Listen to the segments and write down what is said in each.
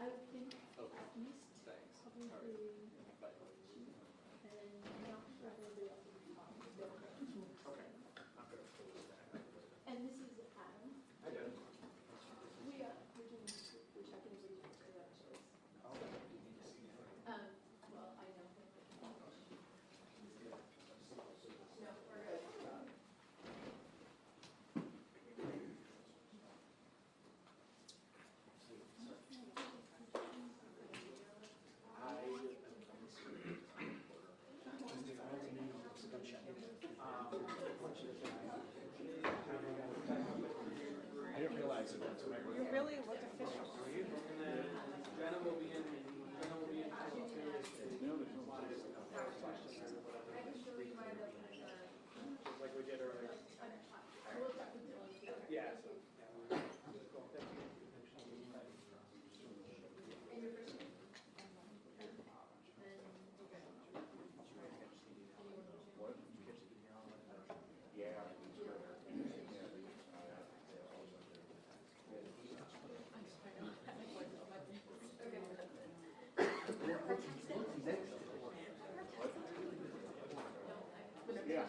I would think at least probably and not probably up to the top. Okay. I'm going to close that. And this is Adam. I did. We're checking his credentials. Well, I know him. No, we're good. I didn't realize it was right. You really look official. And then Jenna will be in. Jenna will be in. Like we did earlier. Yeah. So. Yeah.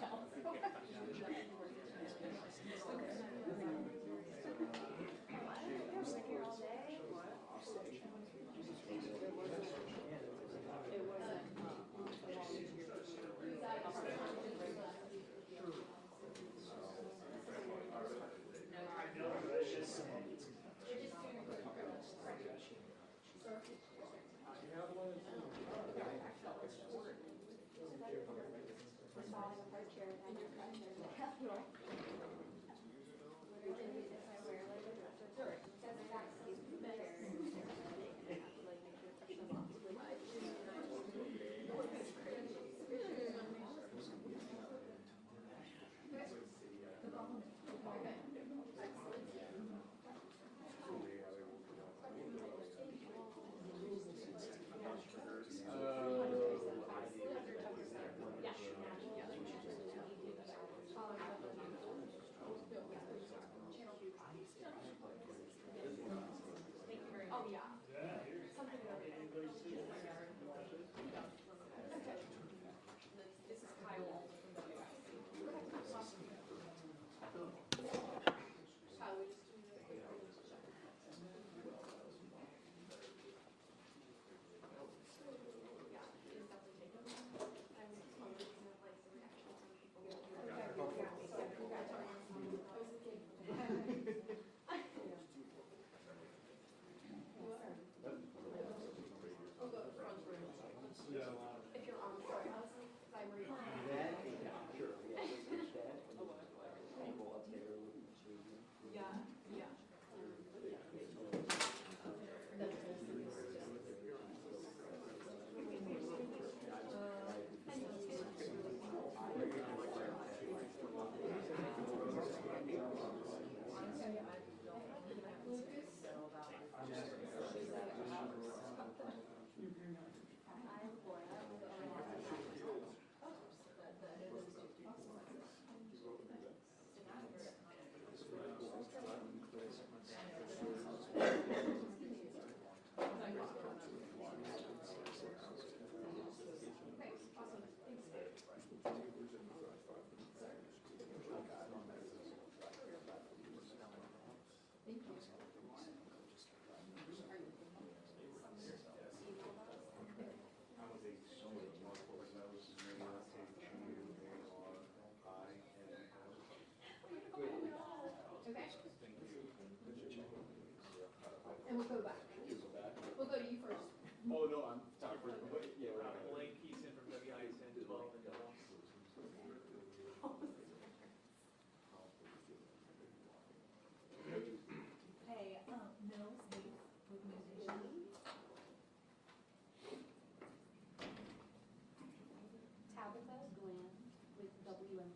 Awesome.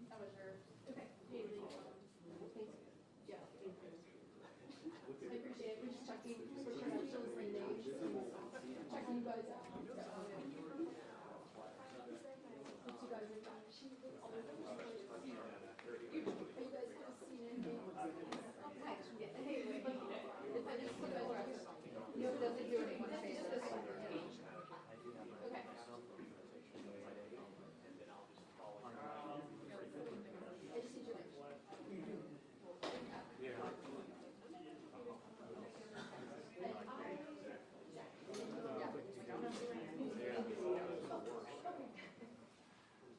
That was your, okay. Thank you. Yeah. I appreciate it. We're just checking for credentials and names and checking you guys out. Once you guys are done. Are you guys kind of seen anything? Okay. Yeah. Hey, wait. If I just see you guys are no, it doesn't do anything. Just this one. Okay. I just need your name.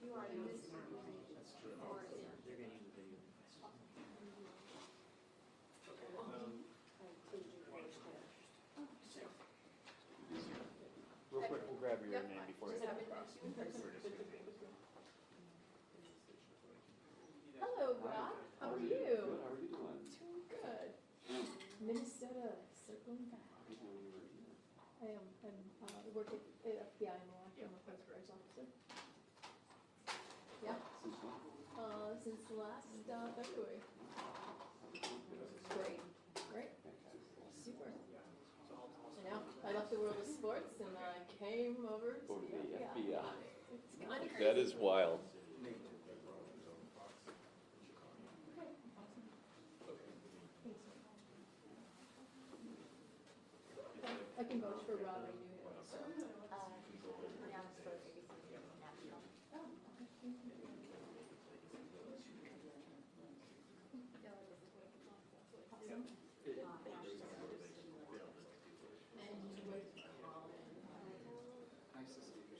You are in this. Real quick, we'll grab your Yep. name before Just you. have it next to you in person. Hello, Rob. How are you? How are you doing? Doing good. Minnesota, circling back. I am. I work at FBI in Milwaukee. I'm a post-grad officer. Yeah. Since when? Since last February. Great. Great. Super. I know. I left the world of sports and I came over to Go to the the FBI. FBI. It's kind of crazy. That is wild. Okay. Awesome. Thanks. I can vouch for Rob. I knew him. So. Oh, okay. Thank you. Awesome. And you went to college. Nice to see you.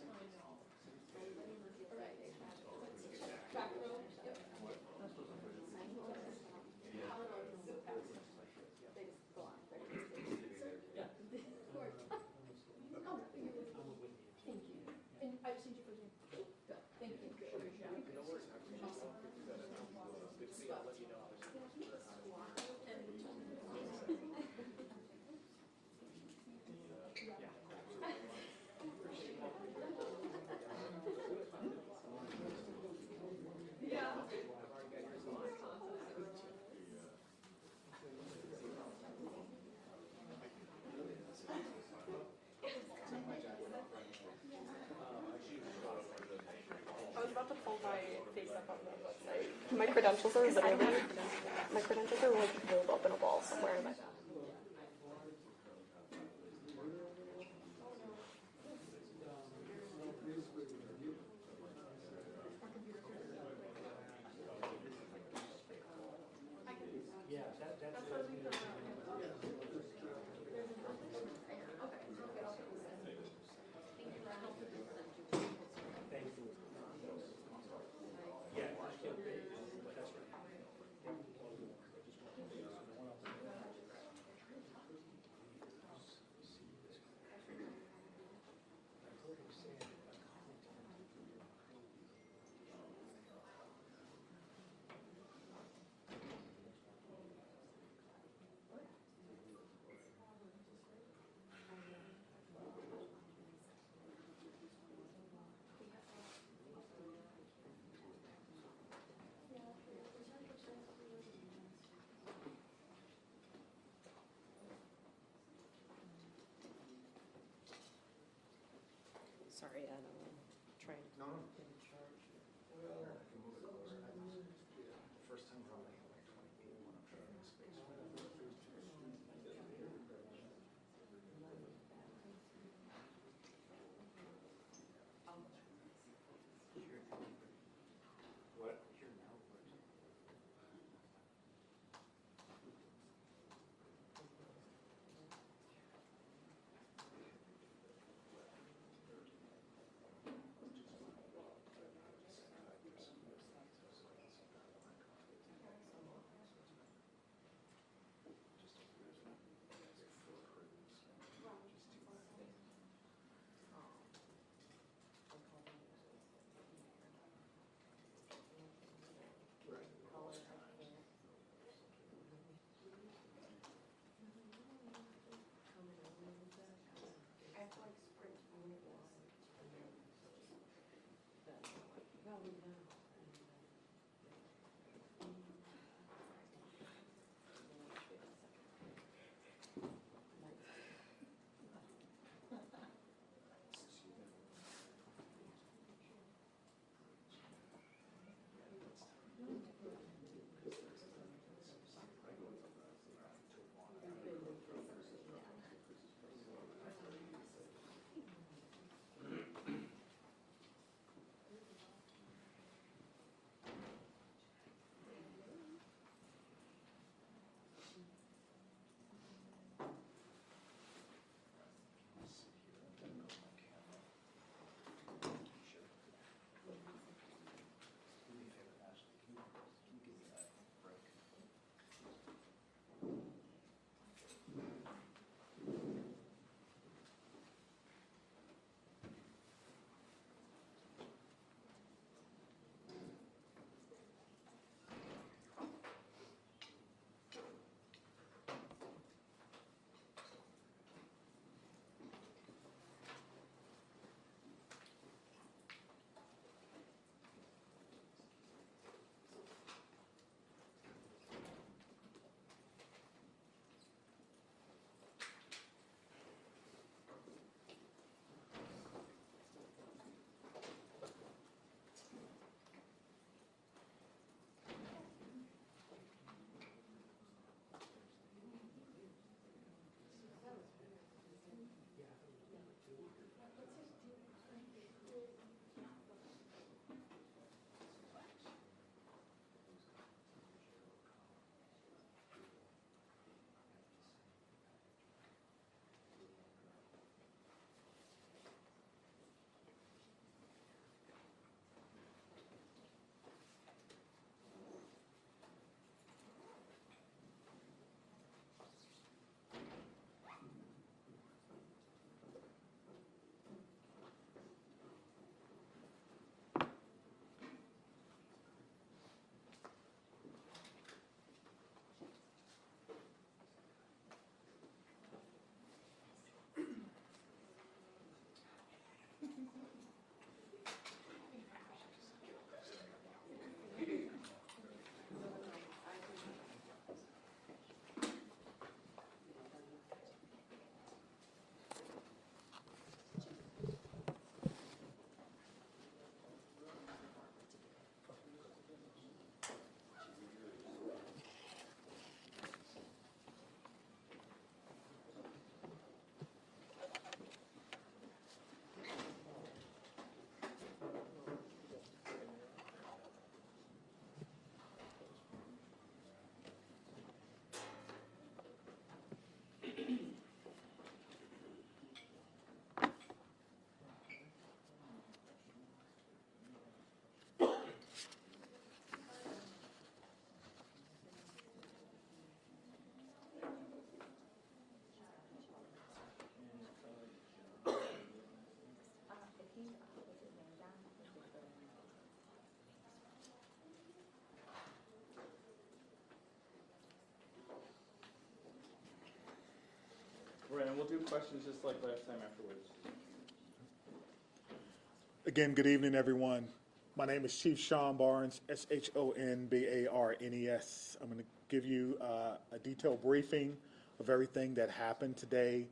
I know. All right. Back row. Yep. Yeah. Oh, thank you. And I just need your first name. Good. Thank you. Awesome. Good to see you. I'll let you know. Yeah. I was about to pull my face up on the website. My credentials are literally, my credentials are like rolled up in a ball somewhere in my bag. Sorry, Ed, I'm trying to. No, no. Well, I can move it closer. First time probably like 20 people when I'm trying to make space. What? Here now. questions just like last time afterwards. Again, good evening, everyone. My name is Chief Sean Barnes, Shonbarnes. I'm going to give you a detailed briefing of everything that happened today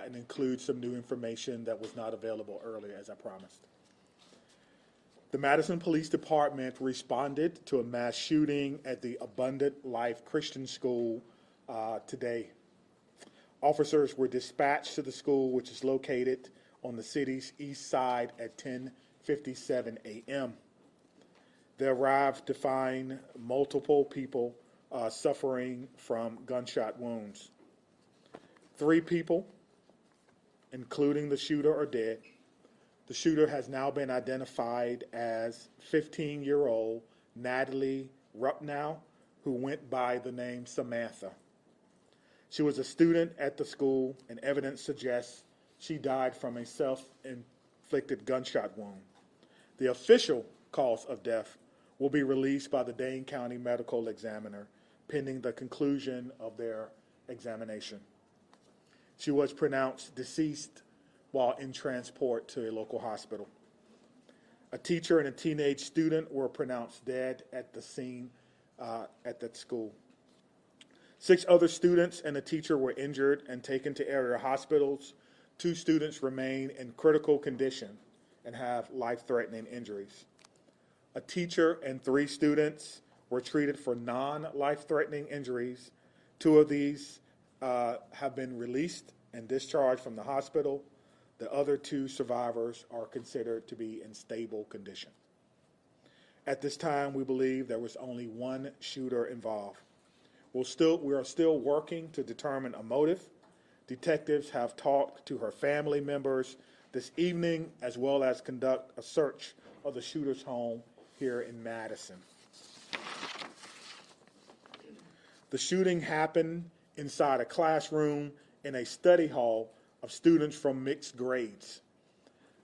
and include some new information that was not available earlier, as I promised. The Madison Police Department responded to a mass shooting at the Abundant Life Christian School today. Officers were dispatched to the school, which is located on the city's east side at 10:57 a.m. They arrived to find multiple people suffering from gunshot wounds. 3 people, including the shooter, are dead. The shooter has now been identified as 15-year-old Natalie Rupnow, who went by the name Samantha. She was a student at the school, and evidence suggests she died from a self-inflicted gunshot wound. The official cause of death will be released by the Dane County Medical Examiner pending the conclusion of their examination. She was pronounced deceased while in transport to a local hospital. A teacher and a teenage student were pronounced dead at the scene at that school. 6 other students and a teacher were injured and taken to area hospitals. 2 students remain in critical condition and have life-threatening injuries. A teacher and 3 students were treated for non-life-threatening injuries. 2 of these have been released and discharged from the hospital. The other 2 survivors are considered to be in stable condition. At this time, we believe there was only one shooter involved. We are still working to determine a motive. Detectives have talked to her family members this evening, as well as conduct a search of the shooter's home here in Madison. The shooting happened inside a classroom in a study hall of students from mixed grades.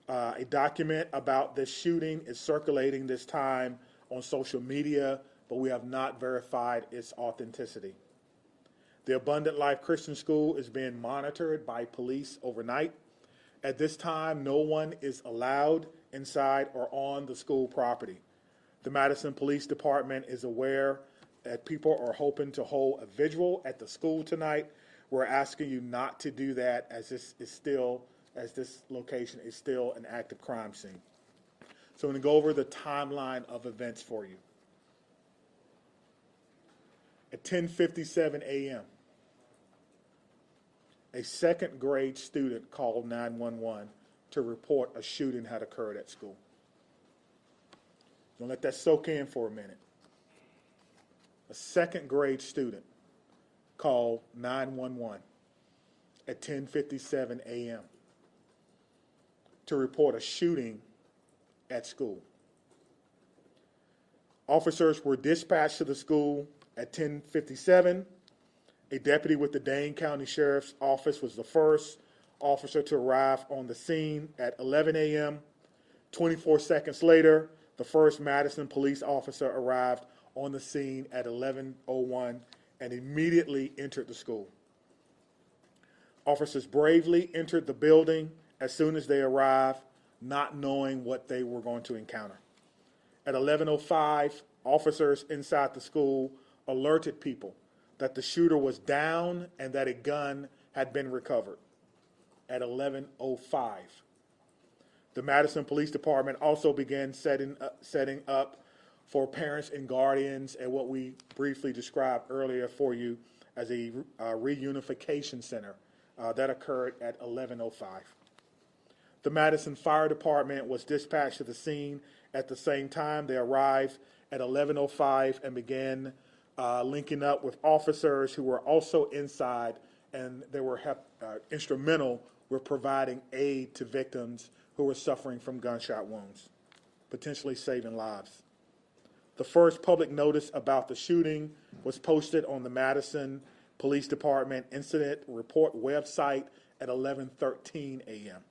A document about this shooting is circulating this time on social media, but we have not verified its authenticity. The Abundant Life Christian School is being monitored by police overnight. At this time, no one is allowed inside or on the school property. The Madison Police Department is aware that people are hoping to hold a vigil at the school tonight. We're asking you not to do that, as this location is still an active crime scene. So I'm going to go over the timeline of events for you. At 10:57 a.m., a second grade student called 911 to report a shooting had occurred at school. Don't let that soak in for a minute. A second grade student called 911 at 10:57 a.m. to report a shooting at school. Officers were dispatched to the school at 10:57. A deputy with the Dane County Sheriff's Office was the first officer to arrive on the scene at 11 a.m. 24 seconds later, the first Madison police officer arrived on the scene at 11:01 and immediately entered the school. Officers bravely entered the building as soon as they arrived, not knowing what they were going to encounter. At 11:05, officers inside the school alerted people that the shooter was down and that a gun had been recovered. At 11:05, the Madison Police Department also began setting up for parents and guardians at what we briefly described earlier for you as a reunification center that occurred at 11:05. The Madison Fire Department was dispatched to the scene at the same time. They arrived at 11:05 and began linking up with officers who were also inside, and they were instrumental with providing aid to victims who were suffering from gunshot wounds, potentially saving lives. The first public notice about the shooting was posted on the Madison Police Department Incident Report website at 11:13 a.m.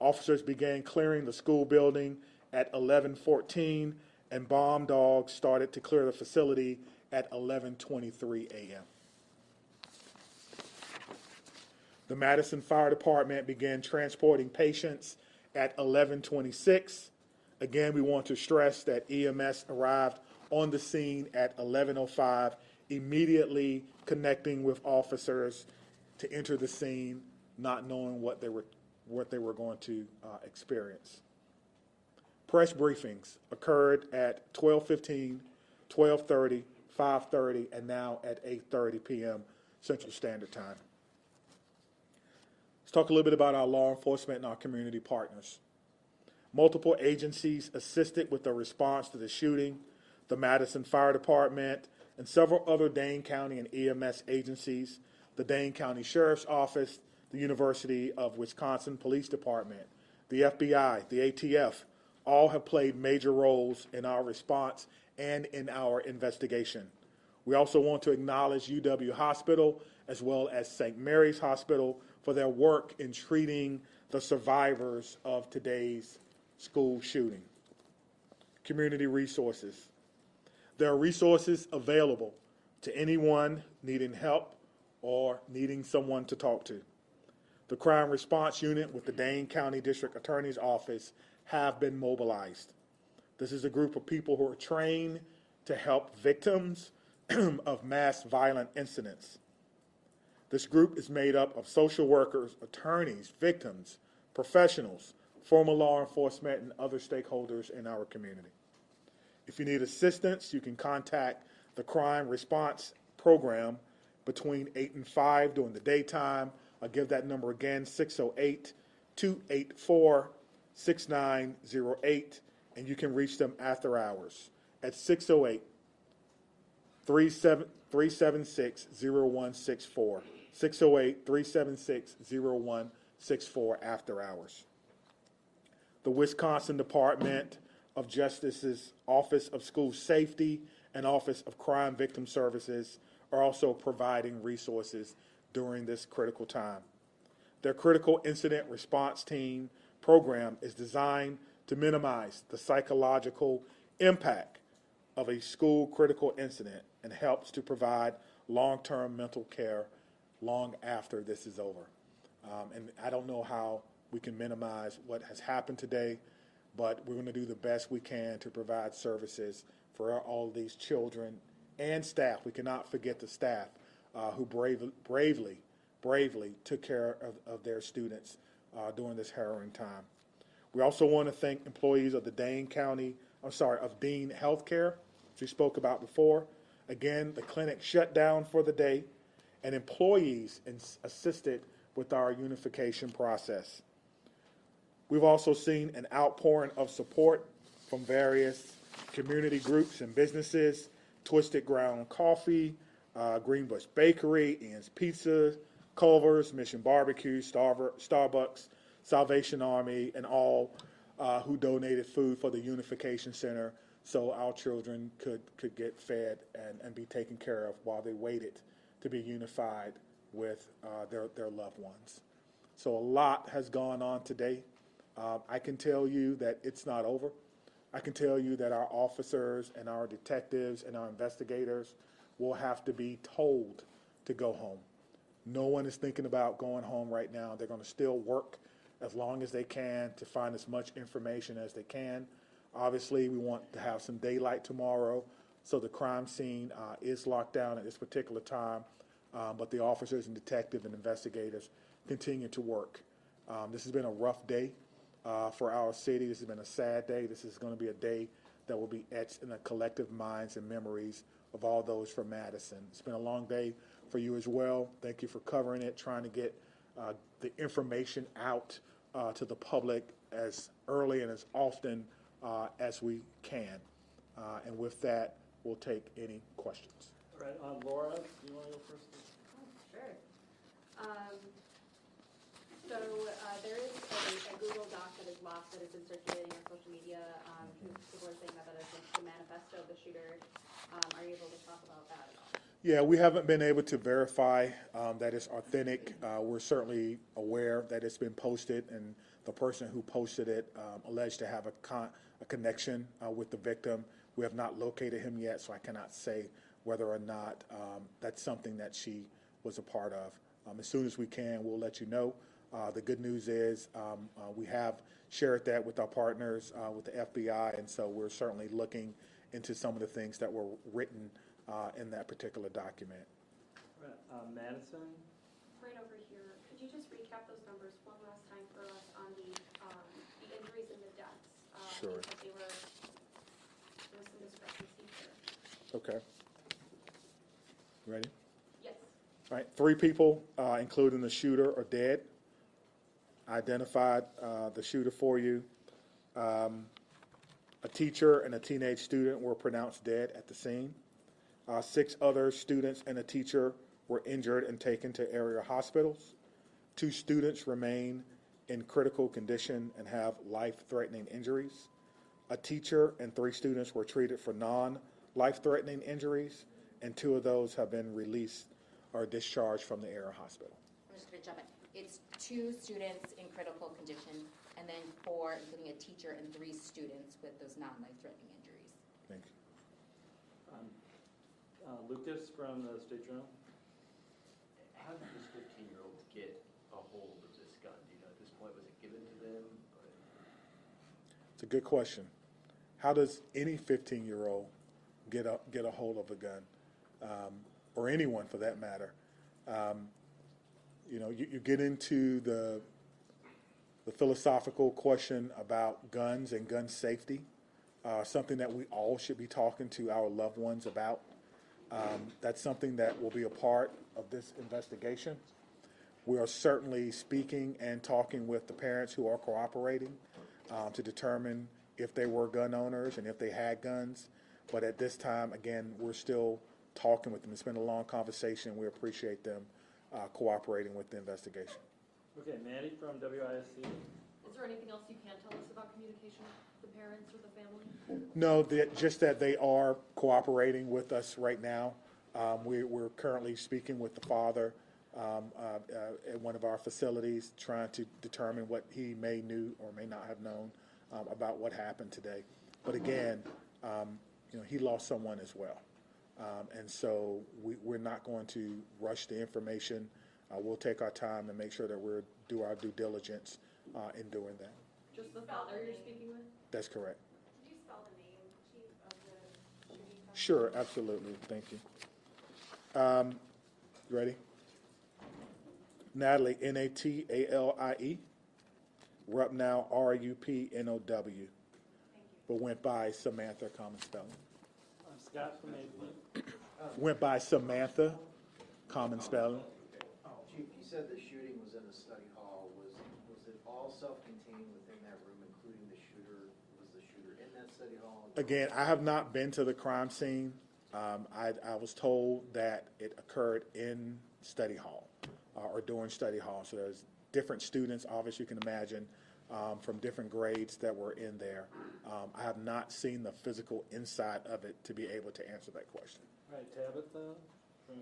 Officers began clearing the school building at 11:14, and bomb dogs started to clear the facility at 11:23 a.m. The Madison Fire Department began transporting patients at 11:26. Again, we want to stress that EMS arrived on the scene at 11:05, immediately connecting with officers to enter the scene, not knowing what they were going to experience. Press briefings occurred at 12:15, 12:30, 5:30, and now at 8:30 p.m. Central Standard Time. Let's talk a little bit about our law enforcement and our community partners. Multiple agencies assisted with the response to the shooting. The Madison Fire Department and several other Dane County and EMS agencies, the Dane County Sheriff's Office, the University of Wisconsin Police Department, the FBI, the ATF, all have played major roles in our response and in our investigation. We also want to acknowledge UW Hospital as well as St. Mary's Hospital for their work in treating the survivors of today's school shooting. Community resources. There are resources available to anyone needing help or needing someone to talk to. The Crime Response Unit with the Dane County District Attorney's Office have been mobilized. This is a group of people who are trained to help victims of mass violent incidents. This group is made up of social workers, attorneys, victims, professionals, former law enforcement, and other stakeholders in our community. If you need assistance, you can contact the Crime Response Program between 8 and 5 during the daytime. I'll give that number again, 608-284-6908, and you can reach them after hours at 608-376-0164, 608-376-0164 after hours. The Wisconsin Department of Justice's Office of School Safety and Office of Crime Victim Services are also providing resources during this critical time. Their Critical Incident Response Team program is designed to minimize the psychological impact of a school critical incident and helps to provide long-term mental care long after this is over. And I don't know how we can minimize what has happened today, but we're going to do the best we can to provide services for all of these children and staff. We cannot forget the staff who bravely took care of their students during this harrowing time. We also want to thank employees of the Dean Healthcare, which we spoke about before. Again, the clinic shut down for the day, and employees assisted with our unification process. We've also seen an outpouring of support from various community groups and businesses: Twisted Ground Coffee, Greenbush Bakery, Ian's Pizza, Culver's, Mission Barbecue, Starbucks, Salvation Army, and all who donated food for the Unification Center so our children could get fed and be taken care of while they waited to be unified with their loved ones. So a lot has gone on today. I can tell you that it's not over. I can tell you that our officers and our detectives and our investigators will have to be told to go home. No one is thinking about going home right now. They're going to still work as long as they can to find as much information as they can. Obviously, we want to have some daylight tomorrow, so the crime scene is locked down at this particular time, but the officers and detectives and investigators continue to work. This has been a rough day for our city. This has been a sad day. This is going to be a day that will be etched in the collective minds and memories of all those from Madison. It's been a long day for you as well. Thank you for covering it, trying to get the information out to the public as early and as often as we can. And with that, we'll take any questions. All right, Laura, do you want to go first? Sure. So there is a Google Doc that is lost that has been circulating on social media. People are saying that is the manifesto of the shooter. Are you able to talk about that at all? Yeah, we haven't been able to verify that it's authentic. We're certainly aware that it's been posted, and the person who posted it alleged to have a connection with the victim. We have not located him yet, so I cannot say whether or not that's something that she was a part of. As soon as we can, we'll let you know. The good news is we have shared that with our partners, with the FBI, and so we're certainly looking into some of the things that were written in that particular document. Madison? Right over here, could you just recap those numbers one last time for us on the injuries and the deaths? Sure. Because there was some discrepancy here. Okay. Ready? Yes. All right, 3 people, including the shooter, are dead. Identified the shooter for you. A teacher and a teenage student were pronounced dead at the scene. 6 other students and a teacher were injured and taken to area hospitals. 2 students remain in critical condition and have life-threatening injuries. A teacher and 3 students were treated for non-life-threatening injuries, and 2 of those have been released or discharged from the area hospital. I'm just going to jump in. It's 2 students in critical condition, and then 4, including a teacher, and 3 students with those non-life-threatening injuries. Thank you. Lucas from the State Journal. How did this 15-year-old get a hold of this gun? Do you know at this point, was it given to them? It's a good question. How does any 15-year-old get a hold of a gun, or anyone for that matter? You get into the philosophical question about guns and gun safety, something that we all should be talking to our loved ones about. That's something that will be a part of this investigation. We are certainly speaking and talking with the parents who are cooperating to determine if they were gun owners and if they had guns. But at this time, again, we're still talking with them. It's been a long conversation. We appreciate them cooperating with the investigation. Okay, Maddie from WISN. Is there anything else you can tell us about communication with the parents or the family? No, just that they are cooperating with us right now. We're currently speaking with the father at one of our facilities, trying to determine what he may knew or may not have known about what happened today. But again, he lost someone as well. And so we're not going to rush the information. We'll take our time and make sure that we do our due diligence in doing that. Just the father you're speaking with? That's correct. Could you spell the name, Chief, of the shooting? Sure, absolutely. Thank you. You ready? Natalie, Natalie, Rupnow, Rupnow, but went by Samantha, common spelling. Scott from AP. Went by Samantha, common spelling. Chief, you said the shooting was in the study hall. Was it all self-contained within that room, including the shooter? Was the shooter in that study hall? Again, I have not been to the crime scene. I was told that it occurred in study hall or during study hall. So there's different students, obviously you can imagine, from different grades that were in there. I have not seen the physical inside of it to be able to answer that question. All right, Tabitha from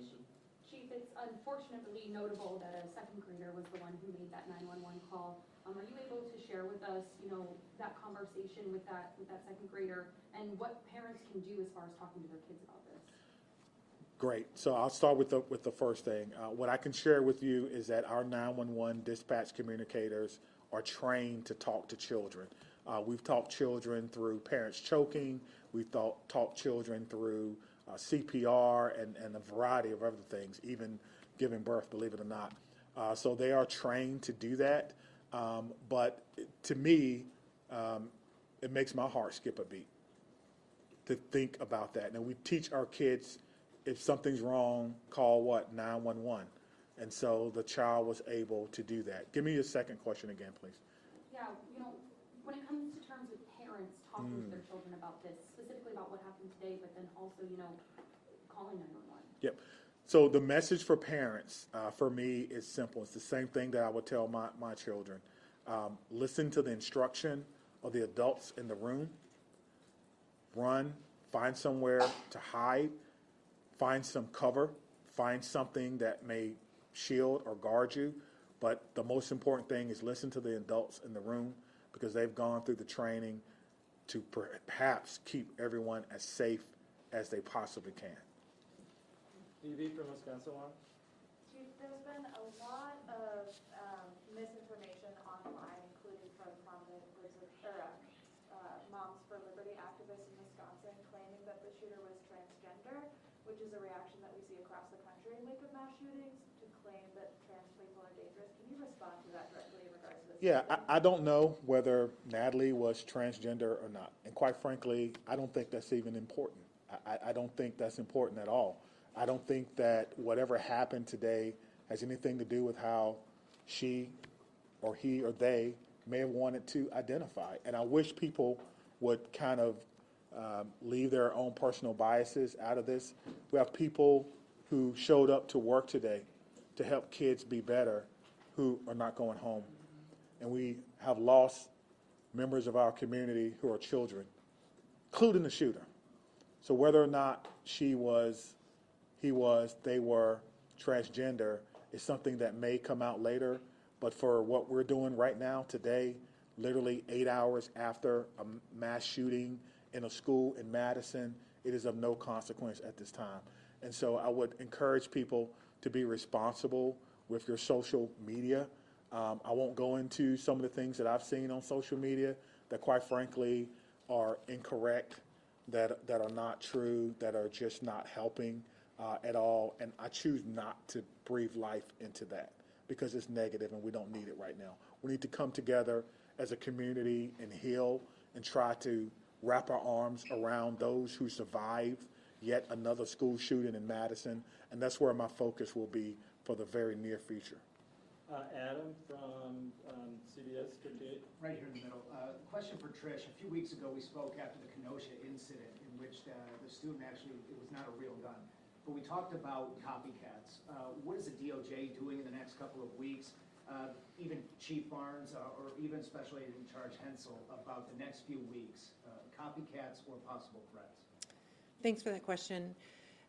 Chief, it's unfortunately notable that a second grader was the one who made that 911 call. Are you able to share with us, that conversation with that second grader and what parents can do as far as talking to their kids about this? Great. So I'll start with the first thing. What I can share with you is that our 911 dispatch communicators are trained to talk to children. We've taught children through parents choking. We've taught children through CPR and a variety of other things, even giving birth, believe it or not. So they are trained to do that. But to me, it makes my heart skip a beat to think about that. Now, we teach our kids, if something's wrong, call what? 911. And so the child was able to do that. Give me your second question again, please. Yeah, when it comes to terms of parents talking to their children about this, specifically about what happened today, but then also, calling 911. Yep. So the message for parents, for me, is simple. It's the same thing that I would tell my children. Listen to the instruction of the adults in the room. Run, find somewhere to hide, find some cover, find something that may shield or guard you. But the most important thing is listen to the adults in the room, because they've gone through the training to perhaps keep everyone as safe as they possibly can. Evie from Wisconsin. Chief, There's been a lot of misinformation online, including from prominent groups of Moms for Liberty activists in Wisconsin, claiming that the shooter was transgender, which is a reaction that we see across the country in wake of mass shootings, to claim that trans people are dangerous. Can you respond to that directly in regards to this? Yeah, I don't know whether Natalie was transgender or not. And quite frankly, I don't think that's even important. I don't think that's important at all. I don't think that whatever happened today has anything to do with how she or he or they may have wanted to identify. And I wish people would kind of leave their own personal biases out of this. We have people who showed up to work today to help kids be better who are not going home. And we have lost members of our community who are children, including the shooter. So whether or not she was, he was, they were transgender is something that may come out later. But for what we're doing right now, today, literally 8 hours after a mass shooting in a school in Madison, it is of no consequence at this time. And so I would encourage people to be responsible with your social media. I won't go into some of the things that I've seen on social media that quite frankly are incorrect, that are not true, that are just not helping at all. And I choose not to breathe life into that because it's negative and we don't need it right now. We need to come together as a community and heal and try to wrap our arms around those who survived yet another school shooting in Madison. And that's where my focus will be for the very near future. Adam from CBS 58. Right here in the middle. Question for Trish. A few weeks ago, we spoke after the Kenosha incident in which the student actually, it was not a real gun. But we talked about copycats. What is the DOJ doing in the next couple of weeks? Even Chief Barnes or even Special Agent in Charge Hensel about the next few weeks, copycats or possible threats? Thanks for that question.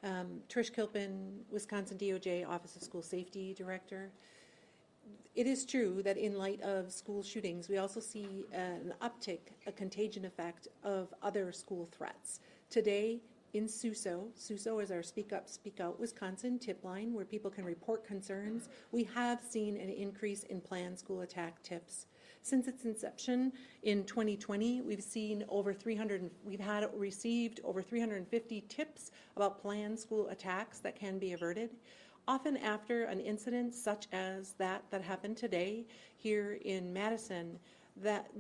Trish Kilpin, Wisconsin DOJ Office of School Safety Director. It is true that in light of school shootings, we also see an uptick, a contagion effect of other school threats. Today in SUSO is our Speak Up, Speak Out Wisconsin tip line where people can report concerns. We have seen an increase in planned school attack tips. Since its inception in 2020, we've received over 350 tips about planned school attacks that can be averted. Often after an incident such as that happened today here in Madison, that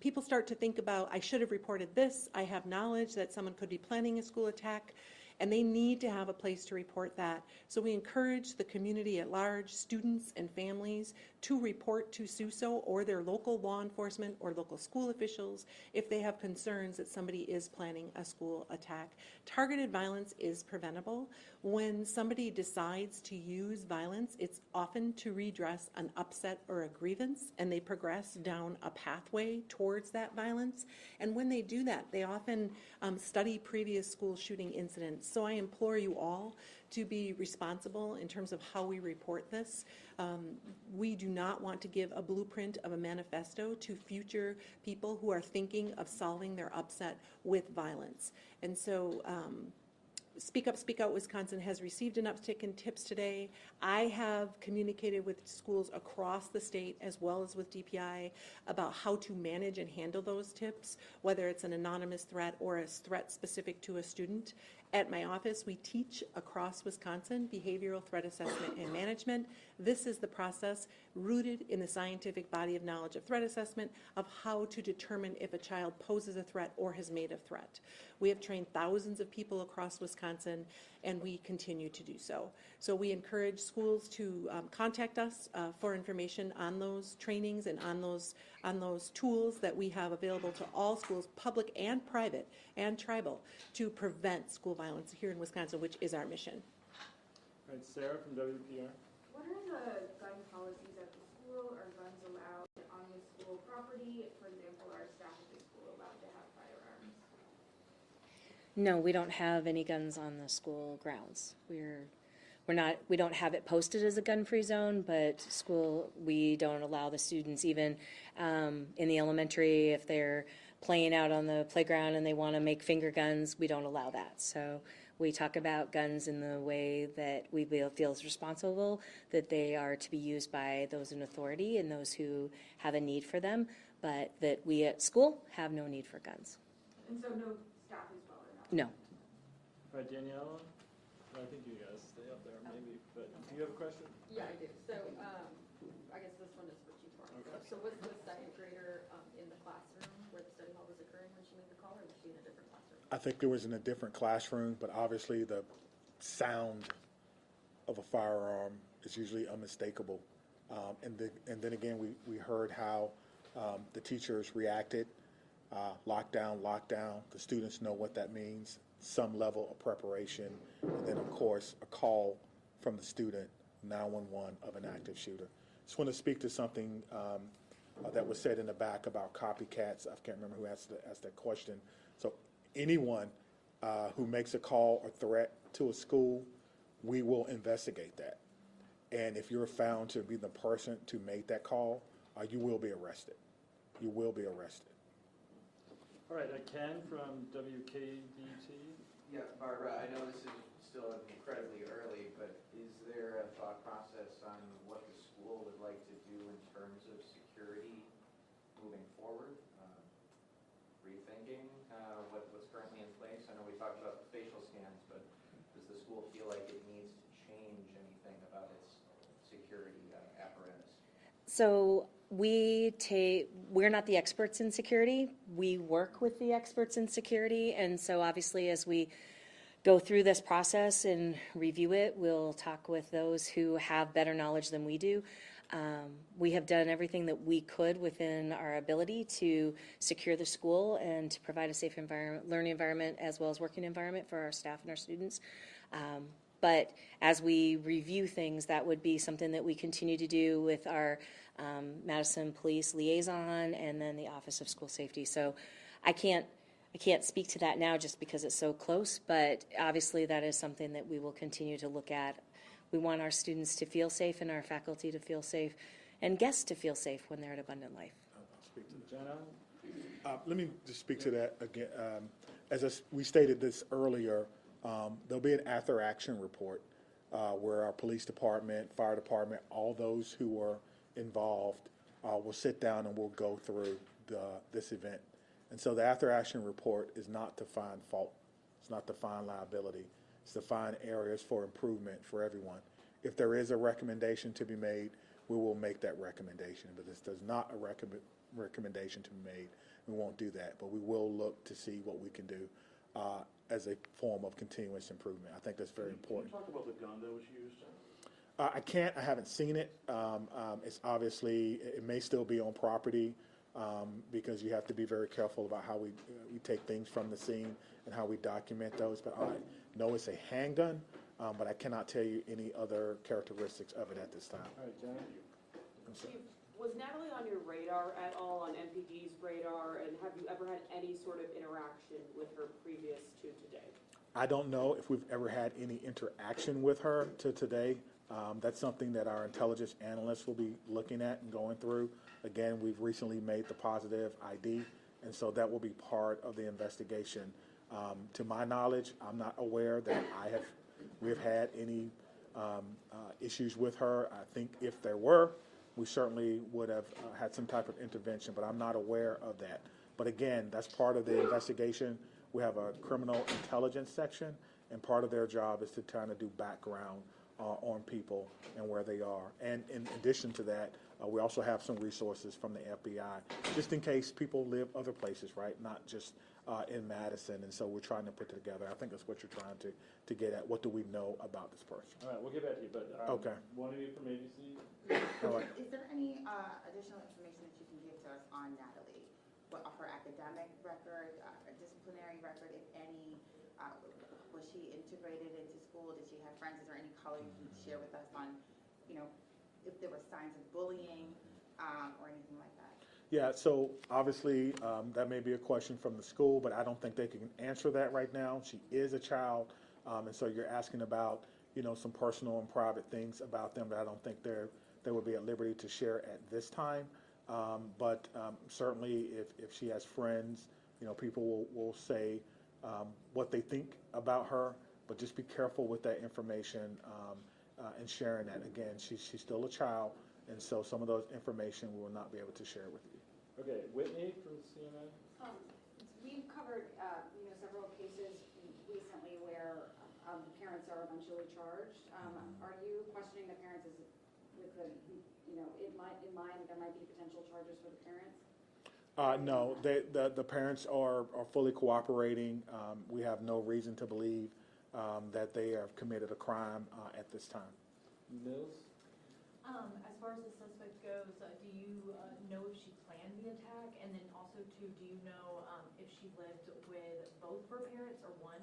people start to think about, I should have reported this, I have knowledge that someone could be planning a school attack, and they need to have a place to report that. So we encourage the community at large, students and families, to report to SUSO or their local law enforcement or local school officials if they have concerns that somebody is planning a school attack. Targeted violence is preventable. When somebody decides to use violence, it's often to redress an upset or a grievance, and they progress down a pathway towards that violence. And when they do that, they often study previous school shooting incidents. So I implore you all to be responsible in terms of how we report this. We do not want to give a blueprint of a manifesto to future people who are thinking of solving their upset with violence. And so Speak Up, Speak Out Wisconsin has received an uptick in tips today. I have communicated with schools across the state as well as with DPI about how to manage and handle those tips, whether it's an anonymous threat or a threat specific to a student. At my office, we teach across Wisconsin behavioral threat assessment and management. This is the process rooted in the scientific body of knowledge of threat assessment of how to determine if a child poses a threat or has made a threat. We have trained thousands of people across Wisconsin, and we continue to do so. So we encourage schools to contact us for information on those trainings and on those tools that we have available to all schools, public and private and tribal, to prevent school violence here in Wisconsin, which is our mission. All right, Sarah from WPR. What are the gun policies at the school? Are guns allowed on the school property? For example, are staff at the school allowed to have firearms? No, we don't have any guns on the school grounds. We don't have it posted as a gun-free zone, but we don't allow the students even in the elementary, if they're playing out on the playground and they want to make finger guns, we don't allow that. So We talk about guns in the way that we feel is responsible, that they are to be used by those in authority and those who have a need for them, but that we at school have no need for guns. And so no staff as well, or not? No. All right, Daniela, I think you guys stay up there maybe, but do you have a question? Yeah, I do. So, I guess this one is for Chief Barnes. Okay. So was the second grader in the classroom where the study hall was occurring when she made the call, or was she in a different classroom? I think it was in a different classroom, but obviously the sound of a firearm is usually unmistakable. And then again, we heard how the teachers reacted. Lockdown. The students know what that means. Some level of preparation, and then of course a call from the student, 911, of an active shooter. Just want to speak to something that was said in the back about copycats. I can't remember who asked that question. So anyone who makes a call or threat to a school, we will investigate that. And if you're found to be the person to make that call, you will be arrested. You will be arrested. All right, Ken from WKDT. Yeah, Barbara, I know this is still incredibly early, but is there a thought process on what the school would like to do in terms of security moving forward? Rethinking what's currently in place? I know we talked about the facial scans, but does the school feel like it needs to change anything about its security apparatus? So we're not the experts in security. We work with the experts in security, and so obviously as we go through this process and review it, we'll talk with those who have better knowledge than we do. We have done everything that we could within our ability to secure the school and to provide a safe learning environment as well as working environment for our staff and our students. But as we review things, that would be something that we continue to do with our Madison Police Liaison and then the Office of School Safety. So I can't speak to that now just because it's so close, but obviously that is something that we will continue to look at. We want our students to feel safe and our faculty to feel safe and guests to feel safe when they're at Abundant Life. I'll speak to Jenna? Let me just speak to that again. We stated this earlier, there'll be an after-action report where our police department, fire department, all those who were involved will sit down and we'll go through this event. And so the after-action report is not to find fault. It's not to find liability. It's to find areas for improvement for everyone. If there is a recommendation to be made, we will make that recommendation. But this does not a recommendation to be made. We won't do that. But we will look to see what we can do as a form of continuous improvement. I think that's very important. Can you talk about the gun that was used? I can't. I haven't seen it. It's obviously, it may still be on property because you have to be very careful about how we take things from the scene and how we document those. But I know it's a handgun, but I cannot tell you any other characteristics of it at this time. All right, Jen. Chief, was Natalie on your radar at all, on MPD's radar, and have you ever had any sort of interaction with her previous to today? I don't know if we've ever had any interaction with her to today. That's something that our intelligence analysts will be looking at and going through. Again, we've recently made the positive ID, and so that will be part of the investigation. To my knowledge, I'm not aware that we've had any issues with her. I think if there were, we certainly would have had some type of intervention, but I'm not aware of that. But again, that's part of the investigation. We have a criminal intelligence section, and part of their job is to try to do background on people and where they are. And in addition to that, we also have some resources from the FBI, just in case people live other places, right? Not just in Madison. And so we're trying to put it together. I think that's what you're trying to get at. What do we know about this person? All right, we'll get back to you, but okay. One of you from ABC? All right. Is there any additional information that you can give to us on Natalie? What her academic record, disciplinary record, if any? Was she integrated into school? Did she have friends? Is there any color you can share with us on, if there were signs of bullying or anything like that? Yeah, so obviously that may be a question from the school, but I don't think they can answer that right now. She is a child, and so you're asking about, some personal and private things about them that I don't think they would be at liberty to share at this time. But certainly if she has friends, people will say what they think about her. but just be careful with that information and sharing that. Again, she's still a child, and so some of those information we will not be able to share with you. Okay, Whitney from CNN. We've covered, several cases recently where parents are eventually charged. Are you questioning the parents as with the, in mind there might be potential charges for the parents? No, the parents are fully cooperating. We have no reason to believe that they have committed a crime at this time. Mills? As far as the suspect goes, do you know if she planned the attack? And then also, too, do you know if she lived with both of her parents or one?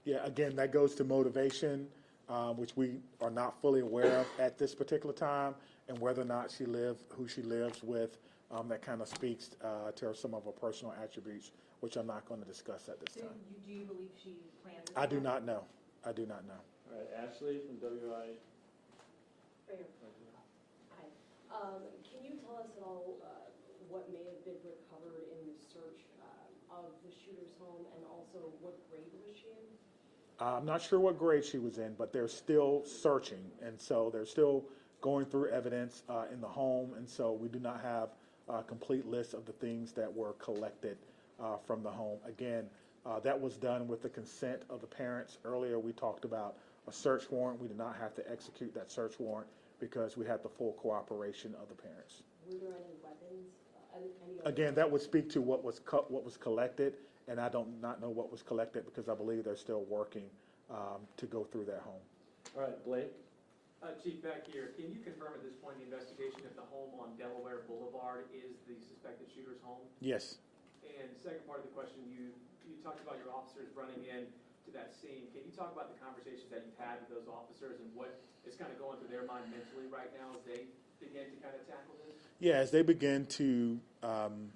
Yeah, again, that goes to motivation, which we are not fully aware of at this particular time, and whether or not she lives, who she lives with. That kind of speaks to some of her personal attributes, which I'm not going to discuss at this time. Do you believe she planned this I do attack? not know. I do not know. All right, Ashley from WI. Right here. Hi. Can you tell us at all what may have been recovered in the search of the shooter's home, and also what grade was she in? I'm not sure what grade she was in, but they're still searching, and so they're still going through evidence in the home, and so we do not have a complete list of the things that were collected from the home. Again, that was done with the consent of the parents. Earlier we talked about a search warrant. We did not have to execute that search warrant because we had the full cooperation of the parents. Were there any weapons? Again, that would speak to what was collected, and I don't not know what was collected because I believe they're still working to go through that home. All right, Blake. Chief, back here, can you confirm at this point in the investigation if the home on Delaware Boulevard is the suspected shooter's home? Yes. And second part of the question, you talked about your officers running in to that scene. Can you talk about the conversations that you've had with those officers and what is kind of going through their mind mentally right now as they begin to kind of tackle this? Yeah, as they begin to kind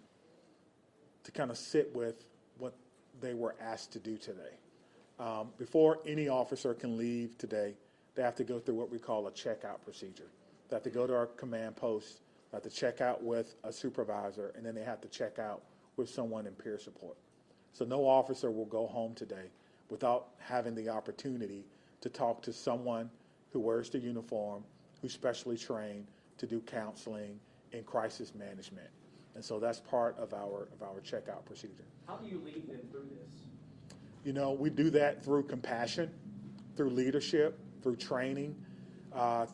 of sit with what they were asked to do today. Before any officer can leave today, they have to go through what we call a checkout procedure. They have to go to our command post, they have to check out with a supervisor, and then they have to check out with someone in peer support. So no officer will go home today without having the opportunity to talk to someone who wears the uniform, who's specially trained to do counseling and crisis management. And so that's part of our checkout procedure. How do you lead them through this? We do that through compassion, through leadership, through training,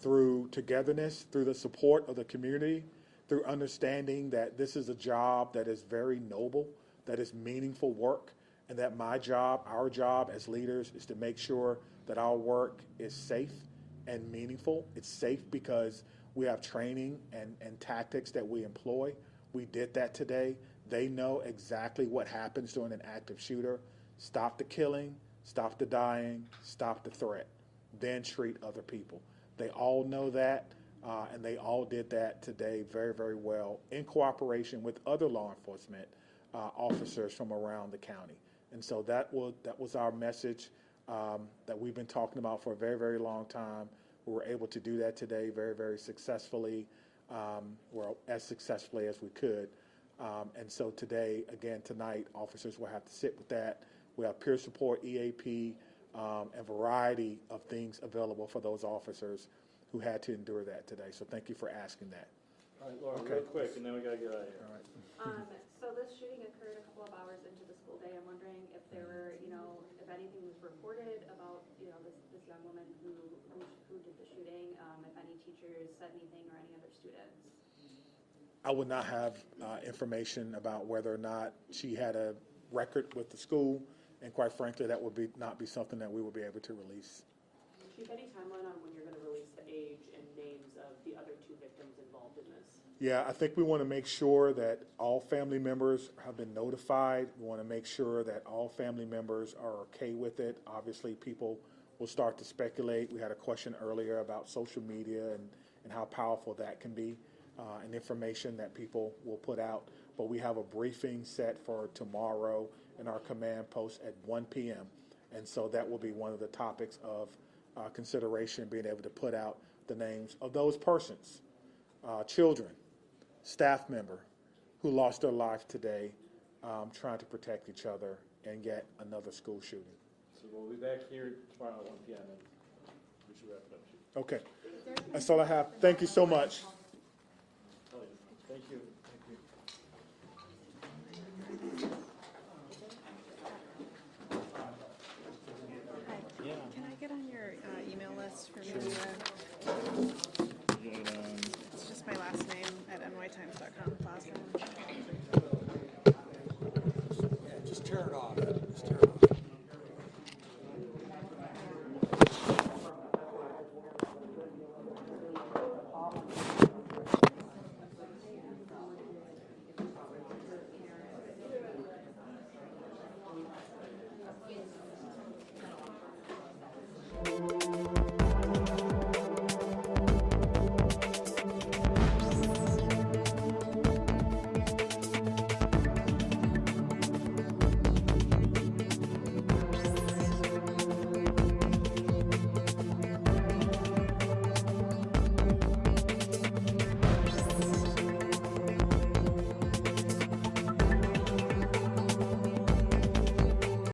through togetherness, through the support of the community, through understanding that this is a job that is very noble, that is meaningful work, and that my job, our job as leaders, is to make sure that our work is safe and meaningful. It's safe because we have training and tactics that we employ. We did that today. They know exactly what happens during an active shooter. Stop the killing, stop the dying, stop the threat, then treat other people. They all know that, and they all did that today very, very well in cooperation with other law enforcement officers from around the county. And so that was our message that we've been talking about for a very, very long time. We were able to do that today very, very successfully, well, as successfully as we could. And so today, again, tonight, officers will have to sit with that. We have peer support, EAP, a variety of things available for those officers who had to endure that today. So thank you for asking that. All right, Laura, Okay. real quick, and then we got to get out of here. All right. So this shooting occurred a couple of hours into the school day. I'm wondering if there were, if anything was reported about, this young woman who did the shooting, if any teachers said anything or any other students. I would not have information about whether or not she had a record with the school, and quite frankly, that would not be something that we would be able to release. Chief, any timeline on when you're going to release the age and names of the other two victims involved in this? Yeah, I think we want to make sure that all family members have been notified. We want to make sure that all family members are okay with it. Obviously, people will start to speculate. We had a question earlier about social media and how powerful that can be, and information that people will put out. But we have a briefing set for tomorrow in our command post at 1 p.m. And so that will be one of the topics of consideration, being able to put out the names of those persons, children, staff member, who lost their life today trying to protect each other and yet another school shooting. So we'll be back here tomorrow at 1 p.m. and we should wrap it up. Okay. That's all I have. Thank you so much. Thank you. Hi. Can I get on your email list for me? It's just my last name at nytimes.com.